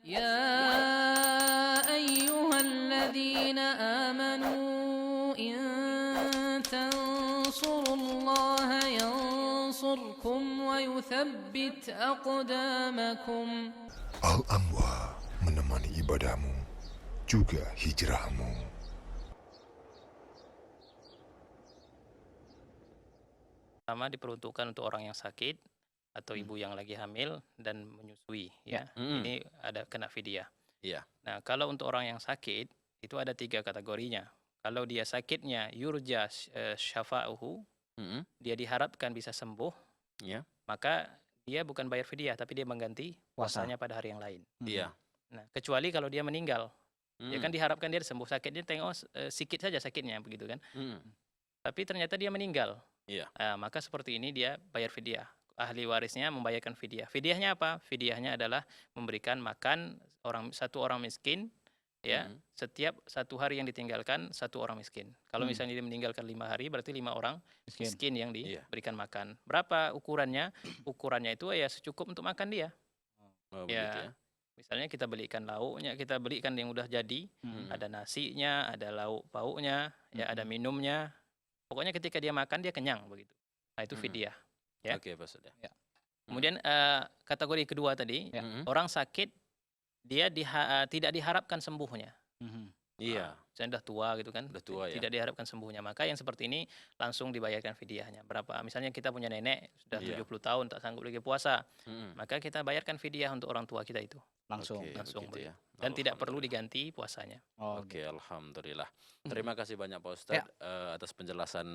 يا أيها الذين آمنوا إن تنصروا الله ينصركم ويثبت أقدامكم. Al-Anwar menemani ibadahmu, juga hijrahmu. Pertama diperuntukkan untuk orang yang sakit atau ibu yang lagi hamil dan menyusui ya. Mm. Ini ada kena fidyah. Iya. Nah, kalau untuk orang yang sakit itu ada 3 kategorinya. Kalau dia sakitnya yurja syafa'uhu, Mm. dia diharapkan bisa sembuh, Iya. maka dia bukan bayar fidyah tapi dia mengganti Puasa. puasanya pada hari yang lain. Iya. Nah, kecuali kalau dia meninggal, ya kan Mm. diharapkan dia sembuh, sakitnya tengok sikit saja sakitnya begitu kan. Mm. Tapi ternyata dia meninggal. Iya. Maka seperti ini dia bayar fidyah. Ahli warisnya membayarkan fidyah. Fidyahnya apa? Fidyahnya adalah memberikan makan satu orang miskin ya, Mm. setiap 1 hari yang ditinggalkan 1 orang miskin. Kalau misalnya dia meninggalkan 5 hari berarti 5 orang miskin yang Iya. diberikan makan. Berapa ukurannya? Ukurannya itu ya secukup untuk makan dia. Oh, begitu ya. Misalnya kita belikan lauknya, kita belikan yang udah jadi, Mm. ada nasinya, ada lauk pauknya, ya ada minumnya. Pokoknya ketika dia makan dia kenyang begitu. Nah, itu fidyah. Ya. Oke, Pak Sudah. Kemudian kategori kedua tadi, Mm. orang sakit dia tidak diharapkan sembuhnya. Iya. Misalnya udah tua gitu kan, Udah tua ya. tidak diharapkan sembuhnya. Maka yang seperti ini langsung dibayarkan fidyahnya. Berapa? Misalnya kita punya nenek sudah Iya. 70 tahun tak sanggup lagi puasa, Mm. maka kita bayarkan fidyah untuk orang tua kita itu. Langsung. Oke, Langsung begitu ya. Dan tidak perlu Alhamdulillah. diganti puasanya. Oh, Oke, alhamdulillah. Terima kasih banyak Pak Ustadz atas penjelasan